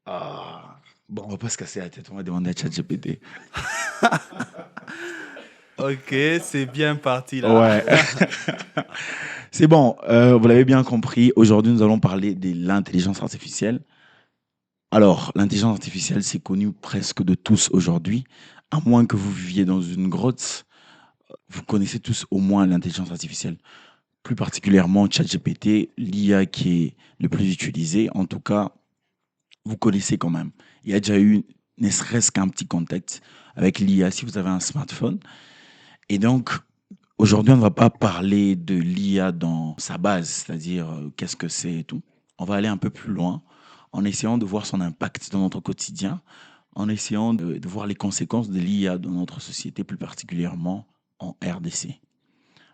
Ah, bon, on va pas se casser la tête, on va demander à ChatGPT. Ok, c'est bien parti là. Ouais, c'est bon, vous l'avez bien compris. Aujourd'hui, nous allons parler de l'intelligence artificielle. Alors, l'intelligence artificielle, c'est connu presque de tous aujourd'hui. À moins que vous viviez dans une grotte, vous connaissez tous au moins l'intelligence artificielle. Plus particulièrement ChatGPT, l'IA qui est le plus utilisé. En tout cas, vous connaissez quand même. Il y a déjà eu, ne serait-ce qu'un petit contact avec l'IA si vous avez un smartphone. Et donc, aujourd'hui, on ne va pas parler de l'IA dans sa base, c'est-à-dire qu'est-ce que c'est et tout. On va aller un peu plus loin en essayant de voir son impact dans notre quotidien, en essayant de voir les conséquences de l'IA dans notre société, plus particulièrement en RDC.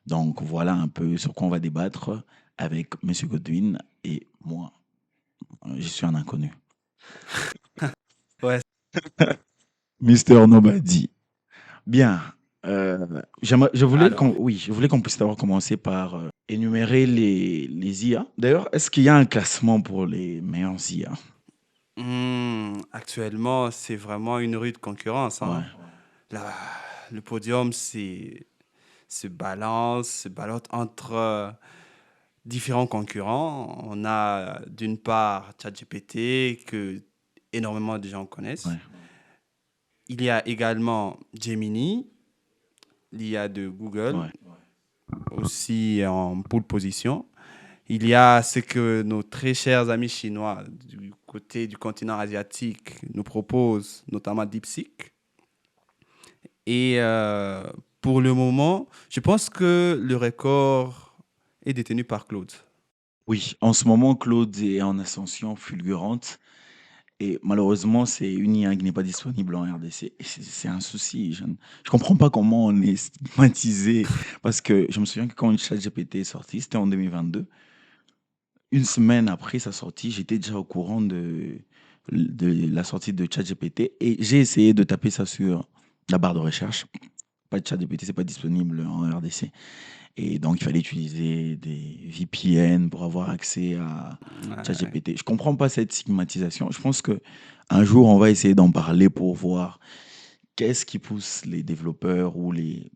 Donc voilà un peu sur quoi on va débattre avec Monsieur Godwin et moi. Je suis un inconnu. Ouais, Mister Nobody. Bien. alors. Je voulais qu'on puisse d'abord commencer par énumérer les IA. D'ailleurs, est-ce qu'il y a un classement pour les meilleurs IA? Actuellement, c'est vraiment une rude concurrence, Ouais, hein. Là, le podium, se ballotte entre différents concurrents. On a d'une part ChatGPT que énormément de gens connaissent. ouais, Il y a également Gemini, l'IA de Google, ouais. aussi en pole position. Il y a ce que nos très chers amis chinois du côté du continent asiatique nous proposent, notamment DeepSeek. Et pour le moment, je pense que le record est détenu par Claude. Oui, en ce moment, Claude est en ascension fulgurante et malheureusement, c'est une IA qui n'est pas disponible en RDC. Et c'est un souci. Je ne comprends pas comment on est stigmatisé parce que je me souviens que quand ChatGPT est sorti, c'était en 2022. Une semaine après sa sortie, j'étais déjà au courant de la sortie de ChatGPT et j'ai essayé de taper ça sur la barre de recherche. Pas de ChatGPT, c'est pas disponible en RDC. Et donc, il fallait utiliser des VPN pour avoir accès à Ouais. ChatGPT. Je comprends pas cette stigmatisation. Je pense que un jour, on va essayer d'en parler pour voir qu'est-ce qui pousse les développeurs ou les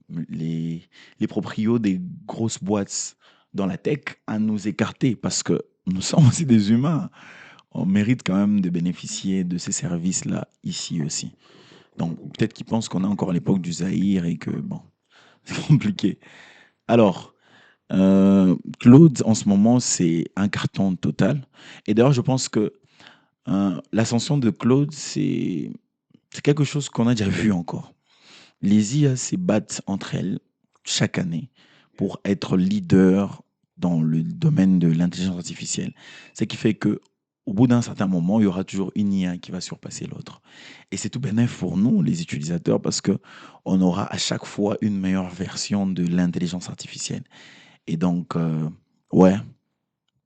proprios des grosses boîtes dans la tech à nous écarter parce que nous sommes aussi des humains. On mérite quand même de bénéficier de ces services-là ici aussi. Donc, peut-être qu'ils pensent qu'on est encore à l'époque du Zaïre et que, bon, c'est compliqué. Alors, Claude, en ce moment, c'est un carton total. Et d'ailleurs, je pense que l'ascension de Claude, c'est quelque chose qu'on a déjà vu encore. Les IA se battent entre elles chaque année pour être leader dans le domaine de l'intelligence artificielle. Ce qui fait que au bout d'un certain moment, il y aura toujours une IA qui va surpasser l'autre. Et c'est tout bénéf pour nous, les utilisateurs, parce que on aura à chaque fois une meilleure version de l'intelligence artificielle. Et donc, ouais,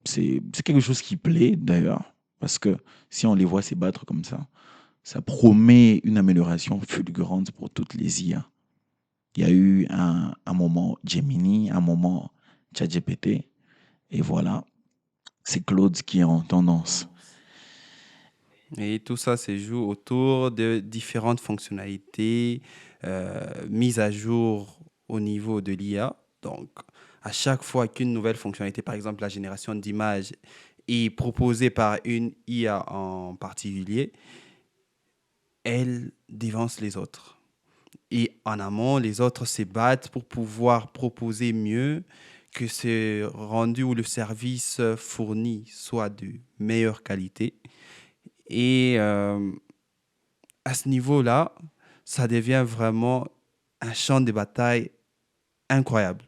c'est quelque chose qui plaît d'ailleurs, parce que si on les voit se battre comme ça promet une amélioration fulgurante pour toutes les IA. Il y a eu un moment Gemini, un moment ChatGPT, et voilà, c'est Claude qui est en tendance. Et tout ça se joue autour de différentes fonctionnalités mises à jour au niveau de l'IA. Donc, à chaque fois qu'une nouvelle fonctionnalité, par exemple la génération d'images, est proposée par une IA en particulier, elle dévance les autres. Et en amont, les autres se battent pour pouvoir proposer mieux que ce rendu ou le service fourni soit de meilleure qualité. Et à ce niveau-là, ça devient vraiment un champ de bataille incroyable.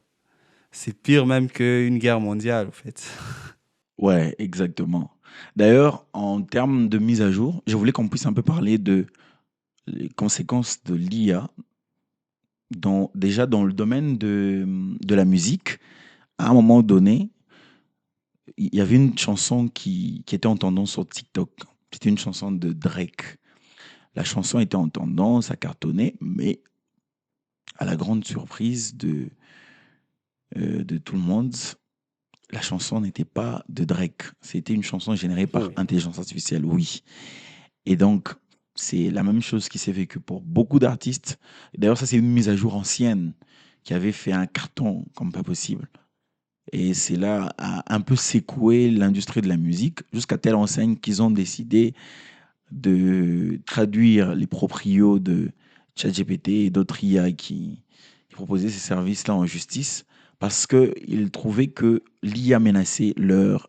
C'est pire même qu'une guerre mondiale, en fait. Ouais, exactement. D'ailleurs, en termes de mise à jour, je voulais qu'on puisse un peu parler de les conséquences de l'IA déjà dans le domaine de la musique. À un moment donné, il y avait une chanson qui était en tendance sur TikTok. C'était une chanson de Drake. La chanson était en tendance, a cartonné, mais à la grande surprise de tout le monde, la chanson n'était pas de Drake. C'était une chanson générée par Oh. intelligence artificielle, oui. Et donc, c'est la même chose qui s'est vécue pour beaucoup d'artistes. D'ailleurs, ça, c'est une mise à jour ancienne qui avait fait un carton comme pas possible. Et c'est là a un peu secoué l'industrie de la musique jusqu'à telle enseigne qu'ils ont décidé de traduire les proprios de ChatGPT et d'autres IA qui proposaient ces services-là en justice parce qu'ils trouvaient que l'IA menaçait leurs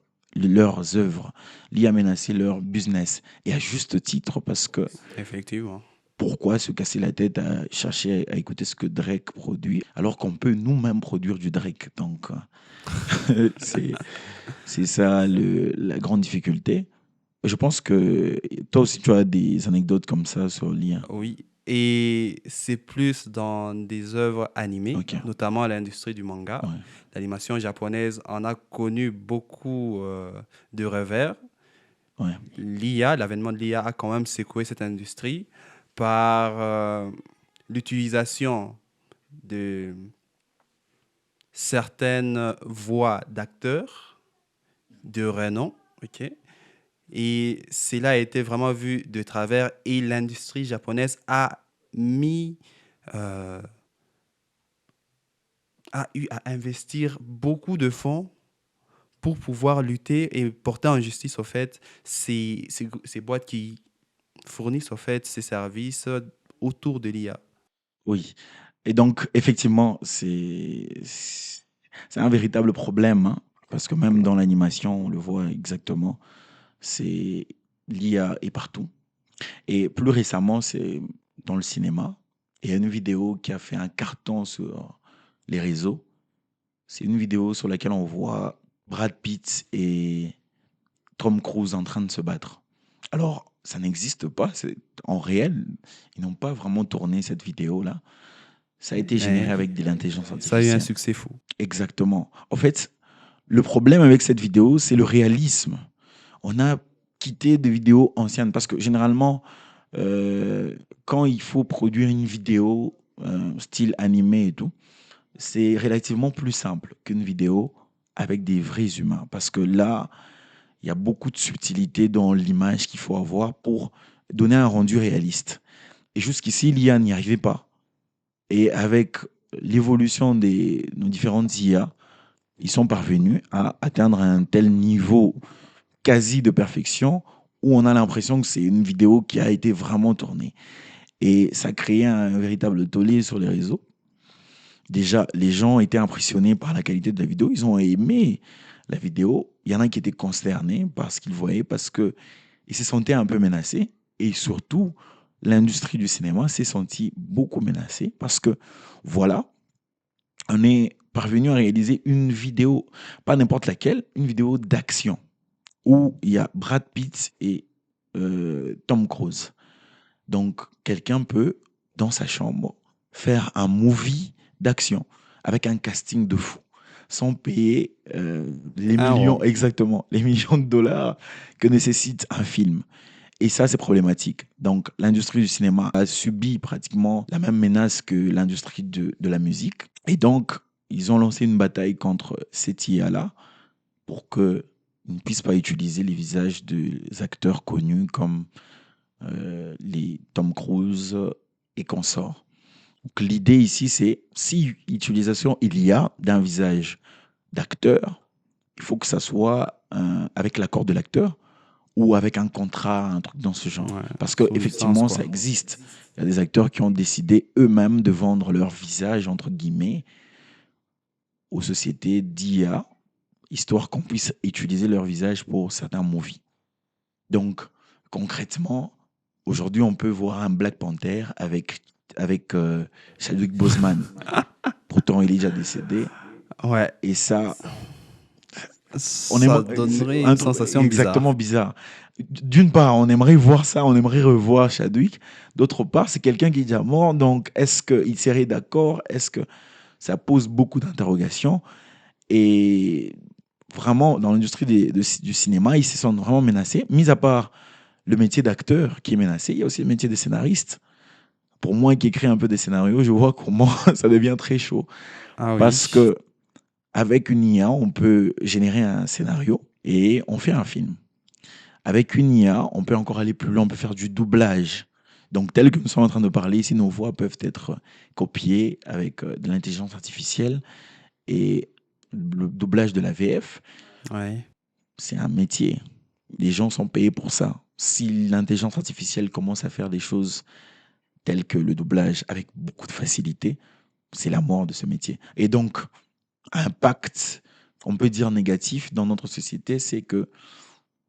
œuvres, l'IA menaçait leur business. Et à juste titre, parce que Effectivement. pourquoi se casser la tête à chercher à écouter ce que Drake produit alors qu'on peut nous-mêmes produire du Drake. Donc, c'est c'est ça la grande difficulté. Je pense que toi aussi, tu as des anecdotes comme ça sur l'IA. Oui. Et c'est plus dans des œuvres animées, Ok, notamment l'industrie du manga. ouais, L'animation japonaise en a connu beaucoup de revers. ouais, L'IA, l'avènement de l'IA a quand même secoué cette industrie par l'utilisation de certaines voix d'acteurs de renom, ok? Et cela a été vraiment vu de travers et l'industrie japonaise mis, euh, a eu à investir beaucoup de fonds pour pouvoir lutter et porter en justice, au fait, ces boîtes qui fournissent, au fait, ces services autour de l'IA. oui. Et donc, effectivement, c'est un véritable problème, hein, parce que même dans l'animation, on le voit exactement, c'est l'IA est partout. Et plus récemment, c'est dans le cinéma. Il y a une vidéo qui a fait un carton sur les réseaux. C'est une vidéo sur laquelle on voit Brad Pitt et Tom Cruise en train de se battre. Alors, ça n'existe pas, c'est en réel. Ils n'ont pas vraiment tourné cette vidéo-là. Ça a été généré Mais avec de l'intelligence ça a eu un artificielle. succès fou. Exactement. En fait, le problème avec cette vidéo, c'est le réalisme. On a quitté des vidéos anciennes parce que généralement, quand il faut produire une vidéo style animé et tout, c'est relativement plus simple qu'une vidéo avec des vrais humains. Parce que là, il y a beaucoup de subtilité dans l'image qu'il faut avoir pour donner un rendu réaliste. Et jusqu'ici, l'IA n'y arrivait pas. Et avec l'évolution de nos différentes IA, ils sont parvenus à atteindre un tel niveau quasi de perfection où on a l'impression que c'est une vidéo qui a été vraiment tournée. Et ça créait un véritable tollé sur les réseaux. Déjà, les gens étaient impressionnés par la qualité de la vidéo. Ils ont aimé la vidéo. Il y en a qui étaient consternés par ce qu'ils voyaient parce qu'ils se sentaient un peu menacés. Et surtout, l'industrie du cinéma s'est sentie beaucoup menacée parce que, voilà, on est parvenu à réaliser une vidéo, pas n'importe laquelle, une vidéo d'action où il y a Brad Pitt et Tom Cruise. Donc, quelqu'un peut, dans sa chambre, faire un movie d'action avec un casting de fou, sans payer les Un millions, rond. exactement, les millions de dollars que nécessite un film. Et ça, c'est problématique. Donc, l'industrie du cinéma a subi pratiquement la même menace que l'industrie de la musique. Et donc, ils ont lancé une bataille contre cette IA-là pour qu'ils ne puissent pas utiliser les visages des acteurs connus comme les Tom Cruise et consorts. Donc, l'idée ici, c'est si utilisation il y a d'un visage d'acteur, il faut que ça soit avec l'accord de l'acteur ou avec un contrat, un truc dans ce genre. Ouais, Parce sous licence, qu'effectivement, ça quoi. existe. Il y a des acteurs qui ont décidé eux-mêmes de vendre leur visage, entre guillemets, aux sociétés d'IA, histoire qu'on puisse utiliser leur visage pour certains movies. Donc, concrètement, aujourd'hui, on peut voir un Black Panther avec Chadwick Boseman. Pourtant, il est déjà décédé. Ouais, Et ça, on ça aimerait, c'est donnerait un une truc sensation exactement bizarre. bizarre. D'une part, on aimerait voir ça, on aimerait revoir Chadwick. D'autre part, c'est quelqu'un qui est déjà mort. Donc, est-ce qu'il serait d'accord? Est-ce que ça pose beaucoup d'interrogations? Et vraiment, dans l'industrie du cinéma, ils se sentent vraiment menacés. Mis à part le métier d'acteur qui est menacé, il y a aussi le métier de scénariste. Pour moi qui écris un peu des scénarios, je vois comment ça devient très chaud. Ah Parce oui. que avec une IA, on peut générer un scénario et on fait un film. Avec une IA, on peut encore aller plus loin, on peut faire du doublage. Donc, tel que nous sommes en train de parler ici, nos voix peuvent être copiées avec de l'intelligence artificielle et le doublage de la VF, Ouais. c'est un métier. Les gens sont payés pour ça. Si l'intelligence artificielle commence à faire des choses telles que le doublage avec beaucoup de facilité, c'est la mort de ce métier. Et donc, impact, on peut dire négatif dans notre société, c'est que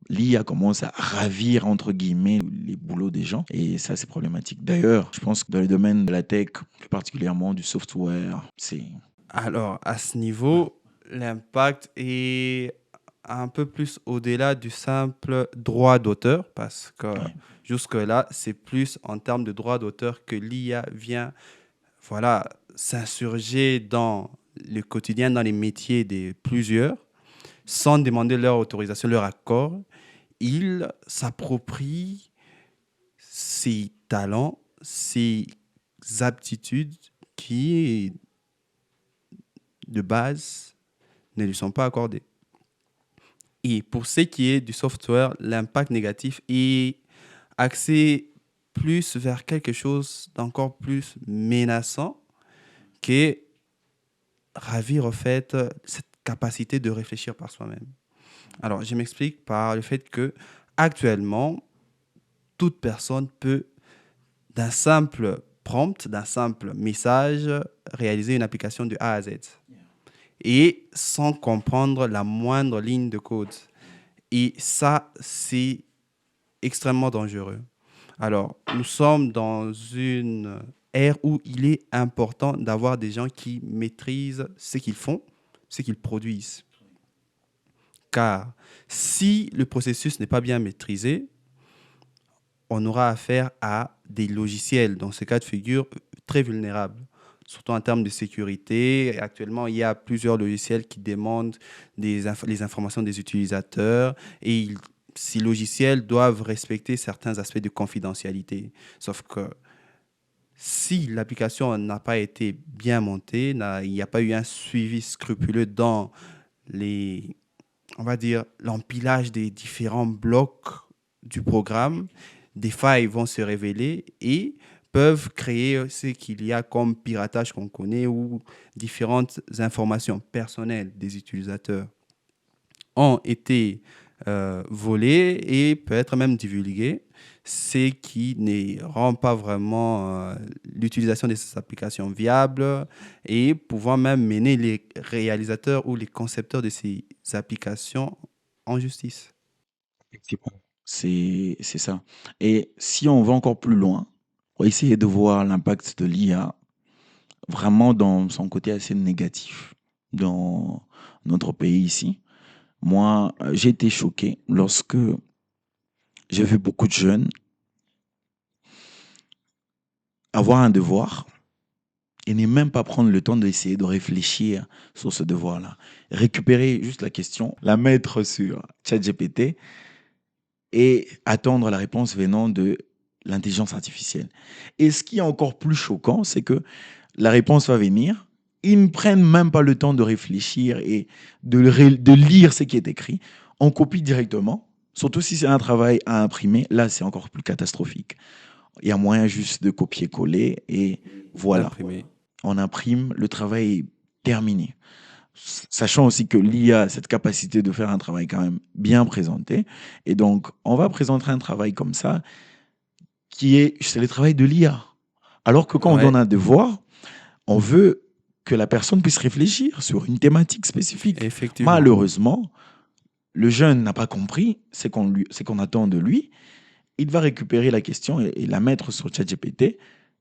l'IA commence à ravir, entre guillemets, les boulots des gens. Et ça, c'est problématique. D'ailleurs, je pense que dans le domaine de la tech, plus particulièrement du software, c'est... Alors, à ce Ouais, niveau, l'impact est un peu plus au-delà du simple droit d'auteur, parce que ouais, jusque-là, c'est plus en termes de droit d'auteur que l'IA vient, voilà, s'insurger dans le quotidien, dans les métiers des plusieurs, sans demander leur autorisation, leur accord. Il s'approprie ses talents, ses aptitudes qui, de base, ne lui sont pas accordées. Et pour ce qui est du software, l'impact négatif est axé plus vers quelque chose d'encore plus menaçant que ravir, en fait, cette capacité de réfléchir par soi-même. Alors, je m'explique par le fait que actuellement, toute personne peut, d'un simple prompt, d'un simple message, réaliser une application de A à Z et sans comprendre la moindre ligne de code. Et ça, c'est extrêmement dangereux. Alors, nous sommes dans une ère où il est important d'avoir des gens qui maîtrisent ce qu'ils font, ce qu'ils produisent. Car si le processus n'est pas bien maîtrisé, on aura affaire à des logiciels, dans ce cas de figure, très vulnérables, surtout en termes de sécurité. Actuellement, il y a plusieurs logiciels qui demandent les informations des utilisateurs et ces logiciels doivent respecter certains aspects de confidentialité. Sauf que si l'application n'a pas été bien montée, il n'y a pas eu un suivi scrupuleux dans les, on va dire, l'empilage des différents blocs du programme, des failles vont se révéler et peuvent créer ce qu'il y a comme piratage qu'on connaît ou différentes informations personnelles des utilisateurs ont été volées et peut être même divulguées, ce qui ne rend pas vraiment l'utilisation de ces applications viable et pouvant même mener les réalisateurs ou les concepteurs de ces applications en justice. effectivement. C'est ça. Et si on va encore plus loin, on va essayer de voir l'impact de l'IA vraiment dans son côté assez négatif dans notre pays ici. Moi, j'ai été choqué lorsque j'ai vu beaucoup de jeunes avoir un devoir et ne même pas prendre le temps d'essayer de réfléchir sur ce devoir-là. Récupérer juste la question, la mettre sur ChatGPT et attendre la réponse venant de l'intelligence artificielle. Et ce qui est encore plus choquant, c'est que la réponse va venir, ils ne prennent même pas le temps de réfléchir et de lire ce qui est écrit. On copie directement, surtout si c'est un travail à imprimer, là c'est encore plus catastrophique. Il y a moyen juste de copier-coller et voilà, D'imprimer. on imprime, le travail est terminé. Sachant aussi que l'IA a cette capacité de faire un travail quand même bien présenté. Et donc, on va présenter un travail comme ça, c'est le travail de l'IA. Alors que quand on donne Ouais, un devoir, on veut que la personne puisse réfléchir sur une thématique spécifique. effectivement. Malheureusement, le jeune n'a pas compris ce qu'on attend de lui. Il va récupérer la question et la mettre sur ChatGPT,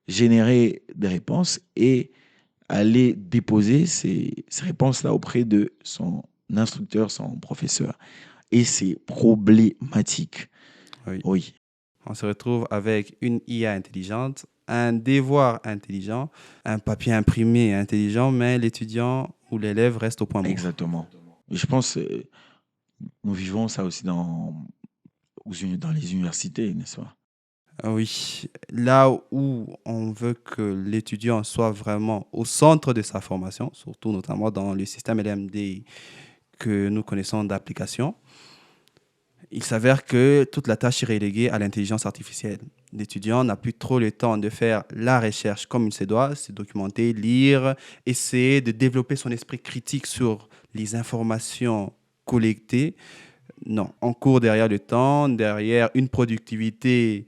générer des réponses et aller déposer ces réponses-là auprès de son instructeur, son professeur. Et c'est problématique. Oui. Oui, On se retrouve avec une IA intelligente, un devoir intelligent, un papier imprimé intelligent, mais l'étudiant ou l'élève reste au point mort. exactement. Et je pense que nous vivons ça aussi dans les universités, n'est-ce pas? Ah oui, là où on veut que l'étudiant soit vraiment au centre de sa formation, surtout notamment dans le système LMD que nous connaissons d'application, Il s'avère que toute la tâche est reléguée à l'intelligence artificielle. L'étudiant n'a plus trop le temps de faire la recherche comme il se doit, se documenter, lire, essayer de développer son esprit critique sur les informations collectées. Non, on court derrière le temps, derrière une productivité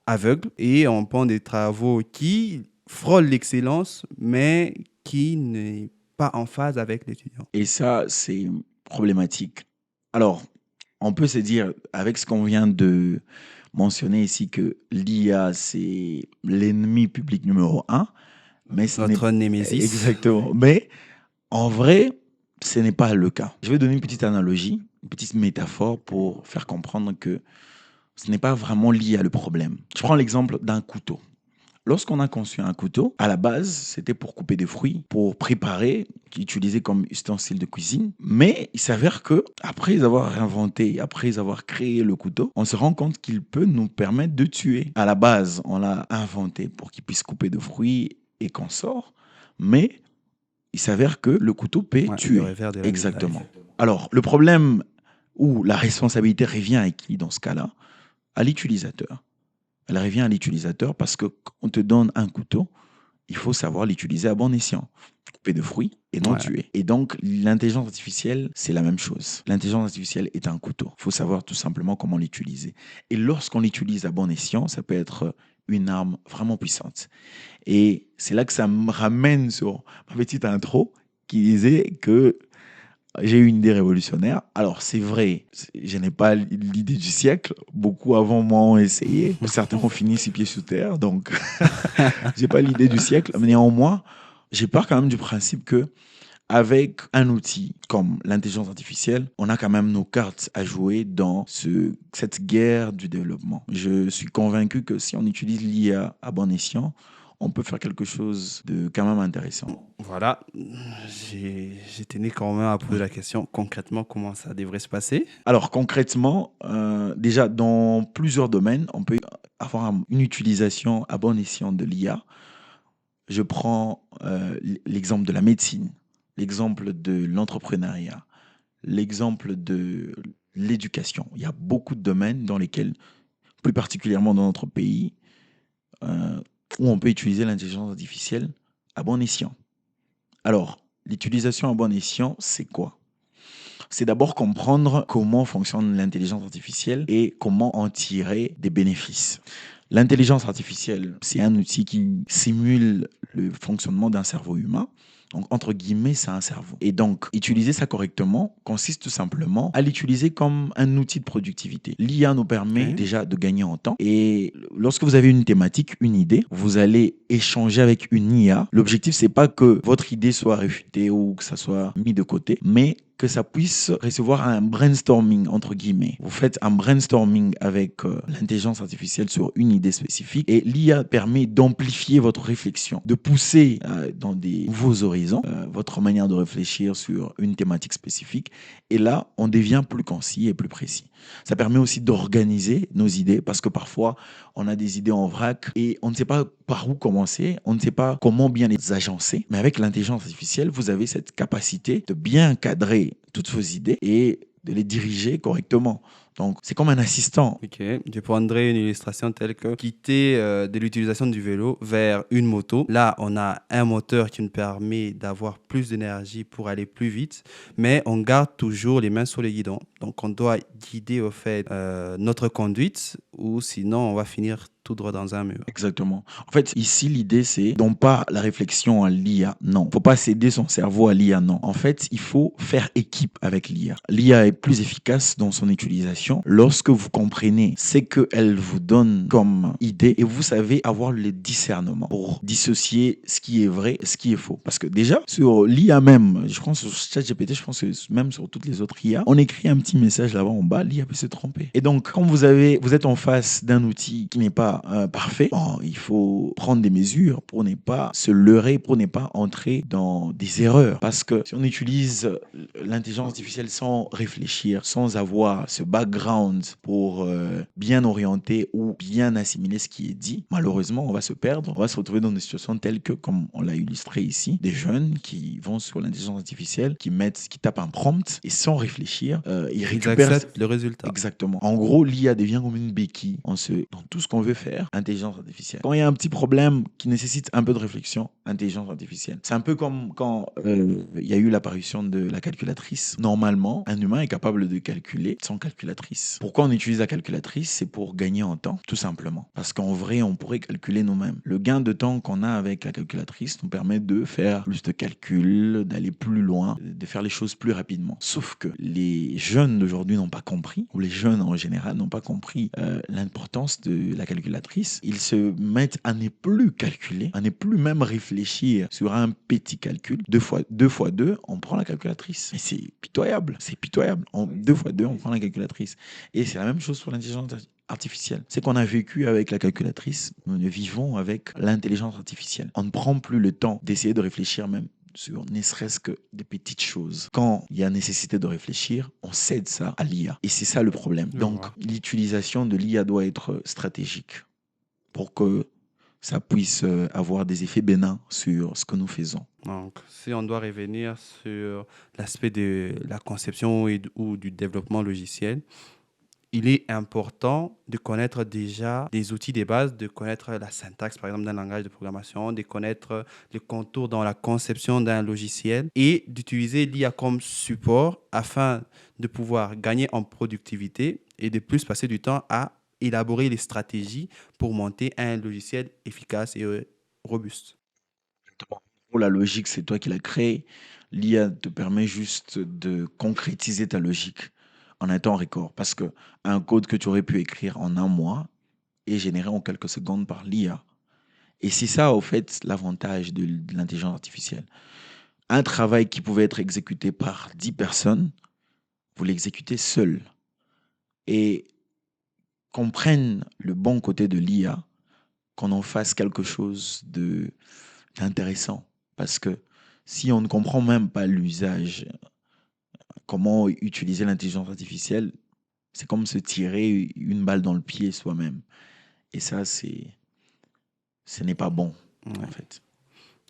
aveugle et on prend des travaux qui frôlent l'excellence, mais qui n'est pas en phase avec l'étudiant. Et ça, c'est problématique. Alors, on peut se dire, avec ce qu'on vient de mentionner ici, que l'IA, c'est l'ennemi public numéro un, mais ce n'est Notre némésis. exactement. Mais en vrai, ce n'est pas le cas. Je vais donner une petite analogie, une petite métaphore pour faire comprendre que ce n'est pas vraiment lié à le problème. Je prends l'exemple d'un couteau. Lorsqu'on a conçu un couteau, à la base, c'était pour couper des fruits, pour préparer, utiliser comme ustensile de cuisine. Mais il s'avère que, après avoir inventé, après avoir créé le couteau, on se rend compte qu'il peut nous permettre de tuer. À la base, on l'a inventé pour qu'il puisse couper de fruits et qu'on sort. Mais il s'avère que le couteau peut Ouais, le tuer. revers de la médaille. Exactement. Alors, le problème où la responsabilité revient à qui dans ce cas-là? À l'utilisateur. Elle revient à l'utilisateur parce que quand on te donne un couteau, il faut savoir l'utiliser à bon escient. Couper de fruits et non Ouais. tuer. Et donc, l'intelligence artificielle, c'est la même chose. L'intelligence artificielle est un couteau. Il faut savoir tout simplement comment l'utiliser. Et lorsqu'on l'utilise à bon escient, ça peut être une arme vraiment puissante. Et c'est là que ça me ramène sur ma petite intro qui disait que j'ai eu une idée révolutionnaire. Alors, c'est vrai, je n'ai pas l'idée du siècle. Beaucoup avant moi ont essayé. Certains ont fini six pieds sous terre. Donc, j'ai pas l'idée du siècle. Mais néanmoins, j'ai peur quand même du principe que avec un outil comme l'intelligence artificielle, on a quand même nos cartes à jouer dans cette guerre du développement. Je suis convaincu que si on utilise l'IA à bon escient, on peut faire quelque chose de quand même intéressant. Voilà, j'ai tenu quand même à poser la question concrètement comment ça devrait se passer. Alors concrètement, déjà dans plusieurs domaines, on peut avoir une utilisation à bon escient de l'IA. Je prends l'exemple de la médecine, l'exemple de l'entrepreneuriat, l'exemple de l'éducation. Il y a beaucoup de domaines dans lesquels, plus particulièrement dans notre pays, euh, où on peut utiliser l'intelligence artificielle à bon escient. Alors, l'utilisation à bon escient, c'est quoi? C'est d'abord comprendre comment fonctionne l'intelligence artificielle et comment en tirer des bénéfices. L'intelligence artificielle, c'est un outil qui simule le fonctionnement d'un cerveau humain. Donc, entre guillemets, c'est un cerveau. Et donc, utiliser ça correctement consiste tout simplement à l'utiliser comme un outil de productivité. L'IA nous permet Ok. déjà de gagner en temps. Et lorsque vous avez une thématique, une idée, vous allez échanger avec une IA. L'objectif, c'est pas que votre idée soit réfutée ou que ça soit mis de côté, mais que ça puisse recevoir un brainstorming, entre guillemets. Vous faites un brainstorming avec l'intelligence artificielle sur une idée spécifique et l'IA permet d'amplifier votre réflexion, de pousser dans des nouveaux horizons votre manière de réfléchir sur une thématique spécifique. Et là, on devient plus concis et plus précis. Ça permet aussi d'organiser nos idées parce que parfois, on a des idées en vrac et on ne sait pas par où commencer, on ne sait pas comment bien les agencer. Mais avec l'intelligence artificielle, vous avez cette capacité de bien cadrer toutes vos idées et de les diriger correctement. Donc, c'est comme un assistant. Ok, je prendrai une illustration telle que quitter de l'utilisation du vélo vers une moto. Là, on a un moteur qui nous permet d'avoir plus d'énergie pour aller plus vite, mais on garde toujours les mains sur le guidon. Donc, on doit guider au fait notre conduite ou sinon on va finir tout droit dans un mur. Exactement. En fait, ici, l'idée, c'est non pas la réflexion à l'IA, non. Faut pas céder son cerveau à l'IA, non. En fait, il faut faire équipe avec l'IA. L'IA est plus efficace dans son utilisation lorsque vous comprenez ce qu'elle vous donne comme idée et vous savez avoir le discernement pour dissocier ce qui est vrai et ce qui est faux. Parce que déjà, sur l'IA même, je pense sur ChatGPT, je pense que même sur toutes les autres IA, on écrit un petit message là-bas en bas, l'IA peut se tromper. Et donc, quand vous êtes en face face d'un outil qui n'est pas parfait, bon, il faut prendre des mesures pour ne pas se leurrer, pour ne pas entrer dans des erreurs. Parce que si on utilise l'intelligence artificielle sans réfléchir, sans avoir ce background pour bien orienter ou bien assimiler ce qui est dit, malheureusement, on va se perdre. On va se retrouver dans des situations telles que, comme on l'a illustré ici, des jeunes qui vont sur l'intelligence artificielle, qui tapent un prompt et sans réfléchir, ils Ils récupèrent. acceptent le résultat. Exactement. En gros, l'IA devient comme une béquille dans tout ce qu'on veut faire, intelligence artificielle. Quand il y a un petit problème qui nécessite un peu de réflexion, intelligence artificielle. C'est un peu comme quand il y a eu l'apparition de la calculatrice. Normalement, un humain est capable de calculer sans calculatrice. Pourquoi on utilise la calculatrice? C'est pour gagner en temps, tout simplement. Parce qu'en vrai, on pourrait calculer nous-mêmes. Le gain de temps qu'on a avec la calculatrice nous permet de faire plus de calculs, d'aller plus loin, de faire les choses plus rapidement. Sauf que les jeunes d'aujourd'hui n'ont pas compris, ou les jeunes en général n'ont pas compris l'importance de la calculatrice. Ils se mettent à ne plus calculer, à ne plus même réfléchir sur un petit calcul. Deux fois deux, on prend la calculatrice. Et c'est pitoyable, c'est pitoyable. Deux fois deux, on prend la calculatrice. Et c'est la même chose pour l'intelligence artificielle. C'est qu'on a vécu avec la calculatrice, nous ne vivons avec l'intelligence artificielle. On ne prend plus le temps d'essayer de réfléchir même sur ne serait-ce que des petites choses. Quand il y a nécessité de réfléchir, on cède ça à l'IA. Et c'est ça le problème. Je Donc, vois. l'utilisation de l'IA doit être stratégique pour que ça puisse avoir des effets bénins sur ce que nous faisons. Donc, si on doit revenir sur l'aspect de la conception ou du développement logiciel, il est important de connaître déjà des outils de base, de connaître la syntaxe, par exemple, d'un langage de programmation, de connaître les contours dans la conception d'un logiciel et d'utiliser l'IA comme support afin de pouvoir gagner en productivité et de plus passer du temps à élaborer les stratégies pour monter un logiciel efficace et robuste. Pour la logique, c'est toi qui l'as créée. L'IA te permet juste de concrétiser ta logique en un temps record. Parce que un code que tu aurais pu écrire en un mois est généré en quelques secondes par l'IA. Et c'est ça, au fait, l'avantage de l'intelligence artificielle. Un travail qui pouvait être exécuté par 10 personnes, vous l'exécutez seul. Et qu'on prenne le bon côté de l'IA, qu'on en fasse quelque chose d'intéressant. Parce que si on ne comprend même pas l'usage, comment utiliser l'intelligence artificielle, c'est comme se tirer une balle dans le pied soi-même. Et ça, ce n'est pas bon, en Ouais. fait.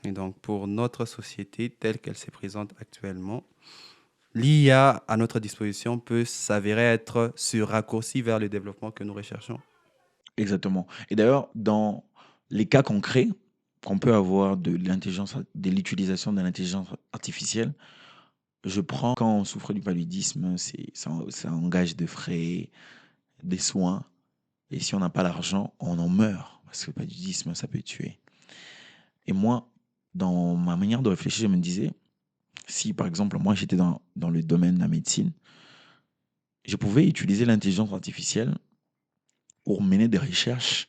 Et donc, pour notre société telle qu'elle se présente actuellement, l'IA à notre disposition peut s'avérer être ce raccourci vers le développement que nous recherchons. Exactement. Et d'ailleurs, dans les cas concrets qu'on peut avoir de l'utilisation de l'intelligence artificielle, je prends quand on souffre du paludisme, ça engage des frais, des soins. Et si on n'a pas l'argent, on en meurt. Parce que le paludisme, ça peut tuer. Et moi, dans ma manière de réfléchir, je me disais, si par exemple, moi j'étais dans le domaine de la médecine, je pouvais utiliser l'intelligence artificielle pour mener des recherches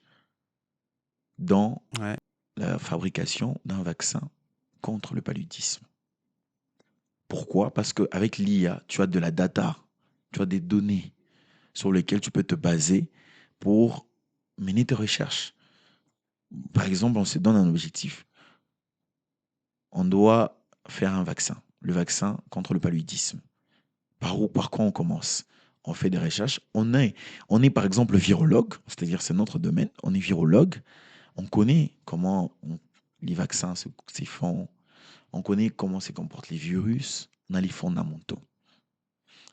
dans Ouais. la fabrication d'un vaccin contre le paludisme. Pourquoi? Parce qu'avec l'IA, tu as de la data, tu as des données sur lesquelles tu peux te baser pour mener tes recherches. Par exemple, on se donne un objectif. On doit faire un vaccin, le vaccin contre le paludisme. Par quoi on commence? On fait des recherches. On est par exemple virologue, c'est-à-dire c'est notre domaine. On est virologue. On connaît les vaccins se font. On connaît comment se comportent les virus. On a les fondamentaux.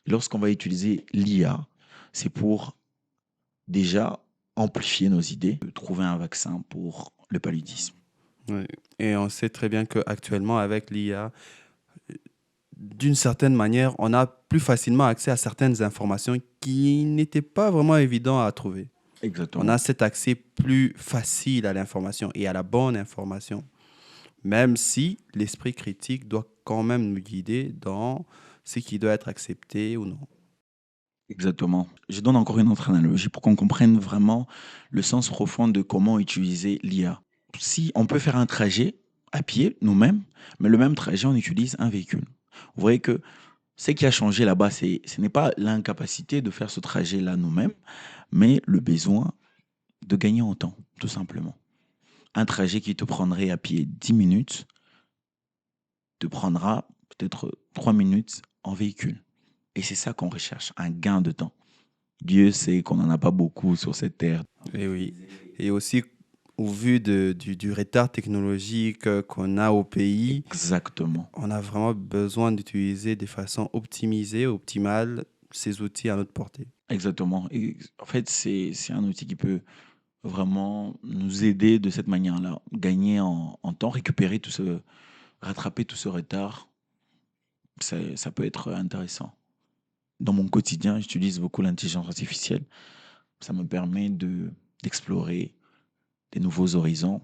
Lorsqu'on va utiliser l'IA, c'est pour déjà amplifier nos idées, de trouver un vaccin pour le paludisme. Ouais. Et on sait très bien qu'actuellement, avec l'IA, d'une certaine manière, on a plus facilement accès à certaines informations qui n'étaient pas vraiment évidentes à trouver. On Exactement. a cet accès plus facile à l'information et à la bonne information, même si l'esprit critique doit quand même nous guider dans ce qui doit être accepté ou non. Exactement. Je donne encore une autre analogie pour qu'on comprenne vraiment le sens profond de comment utiliser l'IA. Si on peut faire un trajet à pied nous-mêmes, mais le même trajet, on utilise un véhicule. Vous voyez que ce qui a changé là-bas, ce n'est pas l'incapacité de faire ce trajet-là nous-mêmes, mais le besoin de gagner en temps, tout simplement. Un trajet qui te prendrait à pied 10 minutes te prendra peut-être 3 minutes en véhicule. Et c'est ça qu'on recherche, un gain de temps. Dieu sait qu'on n'en a pas beaucoup sur cette terre. Et oui. Et aussi, au vu du retard technologique qu'on a au pays, Exactement. on a vraiment besoin d'utiliser de façon optimisée, optimale, ces outils à notre portée. Exactement. Et en fait, c'est un outil qui peut vraiment nous aider de cette manière-là. Gagner en temps, rattraper tout ce retard, ça peut être intéressant. Dans mon quotidien, j'utilise beaucoup l'intelligence artificielle. Ça me permet d'explorer des nouveaux horizons,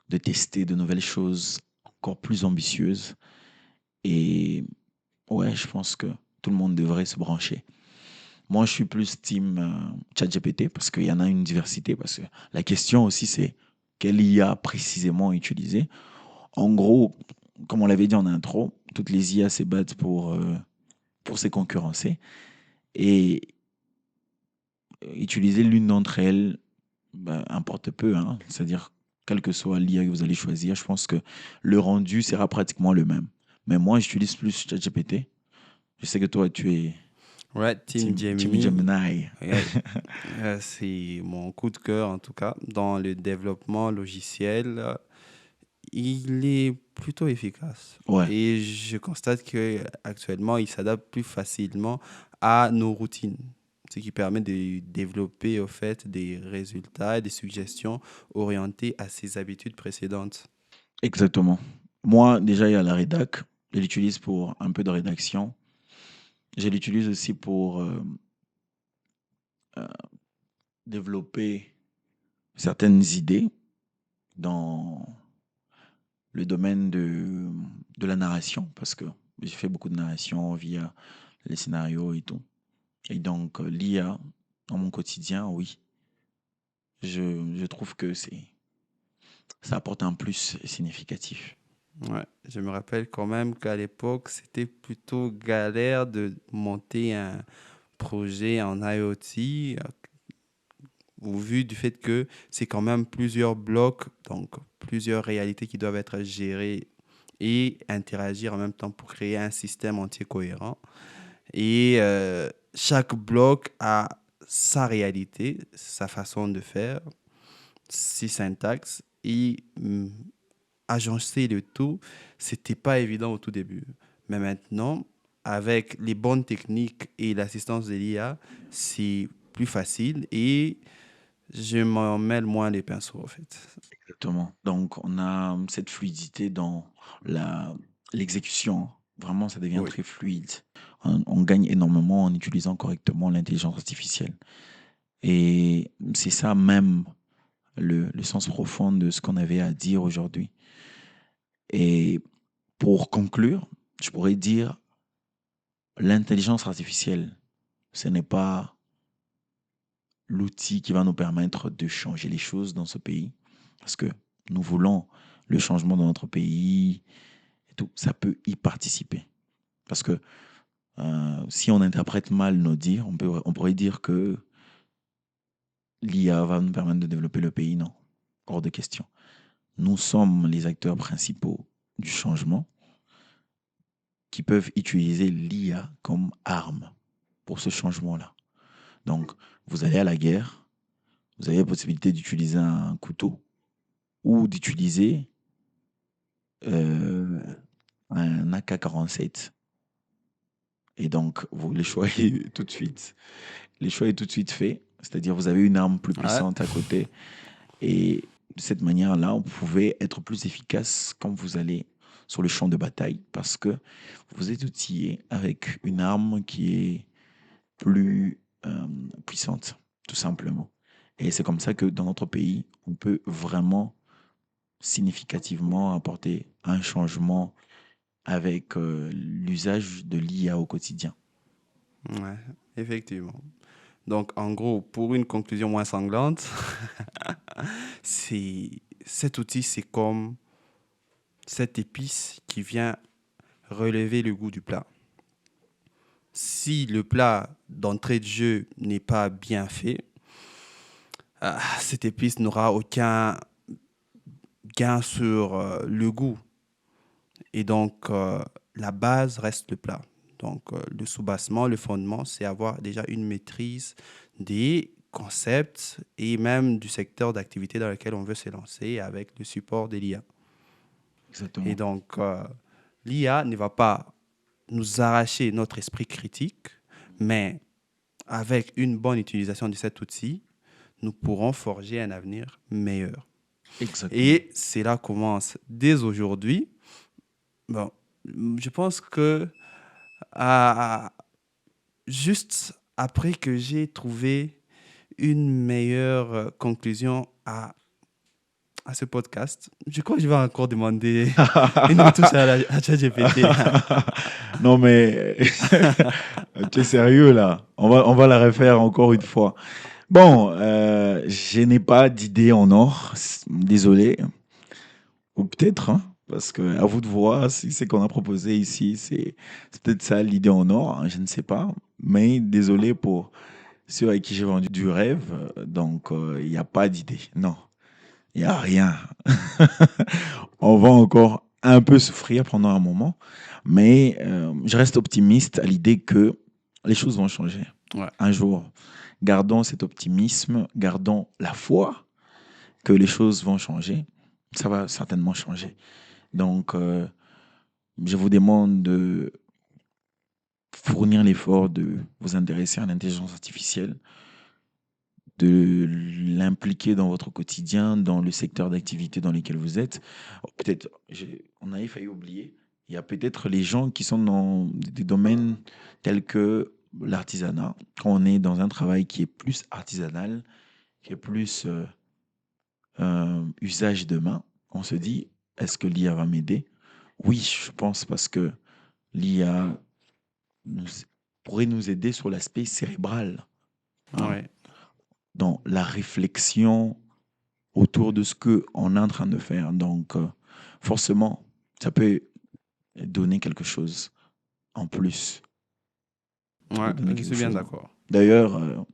de tester de nouvelles choses encore plus ambitieuses. Et ouais, je pense que tout le monde devrait se brancher. Moi, je suis plus team ChatGPT parce qu'il y en a une diversité. Parce que la question aussi, c'est quelle IA précisément utiliser. En gros, comme on l'avait dit en intro, toutes les IA se battent pour se concurrencer. Et utiliser l'une d'entre elles importe peu. Hein. C'est-à-dire, quelle que soit l'IA que vous allez choisir, je pense que le rendu sera pratiquement le même. Mais moi, j'utilise plus ChatGPT. Je sais que toi, tu es Ouais, Team Team Gemini, Gemini. ouais, c'est mon coup de cœur en tout cas. Dans le développement logiciel, il est plutôt efficace. Ouais, Et je constate qu'actuellement, il s'adapte plus facilement à nos routines, ce qui permet de développer au fait des résultats et des suggestions orientées à ses habitudes précédentes. exactement. Moi, déjà, il y a la rédac. Je l'utilise pour un peu de rédaction. Je l'utilise aussi pour euh, développer certaines idées dans le domaine de la narration, parce que j'ai fait beaucoup de narration via les scénarios et tout. Et donc, l'IA, dans mon quotidien, oui, je trouve que ça apporte un plus significatif. Ouais, je me rappelle quand même qu'à l'époque, c'était plutôt galère de monter un projet en IoT, au vu du fait que c'est quand même plusieurs blocs, donc plusieurs réalités qui doivent être gérées et interagir en même temps pour créer un système entier cohérent. Et chaque bloc a sa réalité, sa façon de faire, ses syntaxes et agencer le tout, c'était pas évident au tout début. Mais maintenant, avec les bonnes techniques et l'assistance de l'IA, c'est plus facile et je m'en mêle moins les pinceaux, en fait. Exactement. Donc, on a cette fluidité dans la, l'exécution. Vraiment, ça devient Oui. très fluide. On gagne énormément en utilisant correctement l'intelligence artificielle. Et c'est ça même le sens profond de ce qu'on avait à dire aujourd'hui. Et pour conclure, je pourrais dire, l'intelligence artificielle, ce n'est pas l'outil qui va nous permettre de changer les choses dans ce pays. Parce que nous voulons le changement dans notre pays et tout. Ça peut y participer. Parce que si on interprète mal nos dires, on pourrait dire que l'IA va nous permettre de développer le pays. Non, hors de question. Nous sommes les acteurs principaux du changement qui peuvent utiliser l'IA comme arme pour ce changement-là. Donc, vous allez à la guerre, vous avez la possibilité d'utiliser un couteau ou d'utiliser euh, un AK-47. Et donc, le choix est tout de suite. Le choix est tout de suite fait. C'est-à-dire, vous avez une arme plus Ouais, puissante à côté. Et de cette manière-là, vous pouvez être plus efficace quand vous allez sur le champ de bataille parce que vous êtes outillé avec une arme qui est plus puissante, tout simplement. Et c'est comme ça que dans notre pays, on peut vraiment significativement apporter un changement avec l'usage de l'IA au quotidien. ouais, effectivement. Donc, en gros, pour une conclusion moins sanglante, c'est cet outil, c'est comme cette épice qui vient relever le goût du plat. Si le plat d'entrée de jeu n'est pas bien fait, cette épice n'aura aucun gain sur le goût. Et donc, la base reste le plat. Donc, le soubassement, le fondement, c'est avoir déjà une maîtrise des concepts et même du secteur d'activité dans lequel on veut se lancer avec le support de l'IA. Et Exactement. donc, l'IA ne va pas nous arracher notre esprit critique, mais avec une bonne utilisation de cet outil, nous pourrons forger un avenir meilleur. Exactement. Et cela commence dès aujourd'hui. Bon, je pense que juste après que j'ai trouvé une meilleure conclusion à ce podcast, je crois que je vais encore demander une retouche à ChatGPT. Non, mais tu es sérieux là? On va la refaire encore une fois. Bon, je n'ai pas d'idée en or. Désolé. Ou peut-être, hein, parce que à vous de voir si c'est qu'on a proposé ici, c'est peut-être ça l'idée en or, hein, je ne sais pas. Mais désolé pour ceux à qui j'ai vendu du rêve. Donc, il n'y a pas d'idée. Non, il n'y a rien. On va encore un peu souffrir pendant un moment, mais je reste optimiste à l'idée que les choses vont changer Ouais. un jour. Gardons cet optimisme, gardons la foi que les choses vont changer. Ça va certainement changer. Donc, je vous demande de fournir l'effort de vous intéresser à l'intelligence artificielle, de l'impliquer dans votre quotidien, dans le secteur d'activité dans lequel vous êtes. Peut-être, on avait failli oublier, il y a peut-être les gens qui sont dans des domaines tels que l'artisanat. Quand on est dans un travail qui est plus artisanal, qui est plus usage de main, on se dit, est-ce que l'IA va m'aider? Oui, je pense parce que l'IA pourrait nous aider sur l'aspect cérébral, hein, Ouais. dans la réflexion autour de ce qu'on est en train de faire. Donc, forcément, ça peut donner quelque chose en plus. Ça Ouais, peut donner je quelque suis bien chose. d'accord. D'ailleurs,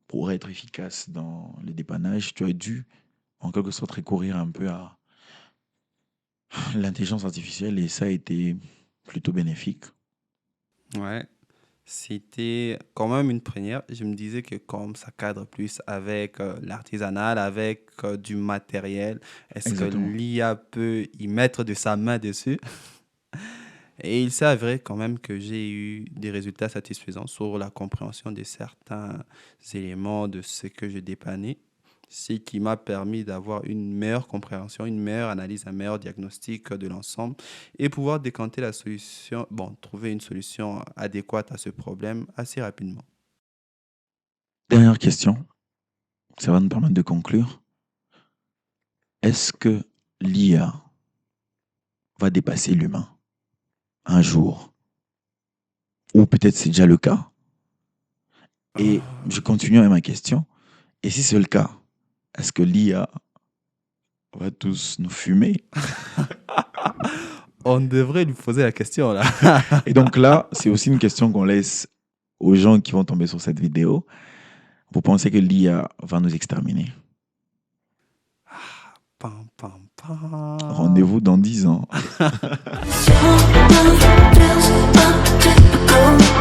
pour être efficace dans le dépannage, tu as dû, en quelque sorte, recourir un peu à l'intelligence artificielle et ça a été plutôt bénéfique. Ouais. C'était quand même une première. Je me disais que comme ça cadre plus avec l'artisanal, avec du matériel, est-ce que Exactement. l'IA peut y mettre de sa main dessus? Et il s'est avéré quand même que j'ai eu des résultats satisfaisants sur la compréhension de certains éléments de ce que je dépannais, ce qui m'a permis d'avoir une meilleure compréhension, une meilleure analyse, un meilleur diagnostic de l'ensemble et pouvoir décanter la solution, bon, trouver une solution adéquate à ce problème assez rapidement. Dernière question, ça va nous permettre de conclure. Est-ce que l'IA va dépasser l'humain un jour? Ou peut-être c'est déjà le cas. Et je continue avec ma question. Et si c'est le cas, est-ce que l'IA va tous nous fumer? On devrait lui poser la question là. Et donc là, c'est aussi une question qu'on laisse aux gens qui vont tomber sur cette vidéo. Vous pensez que l'IA va nous exterminer? Pam, pam, pam. Rendez-vous dans 10 ans. Your love feels untypical.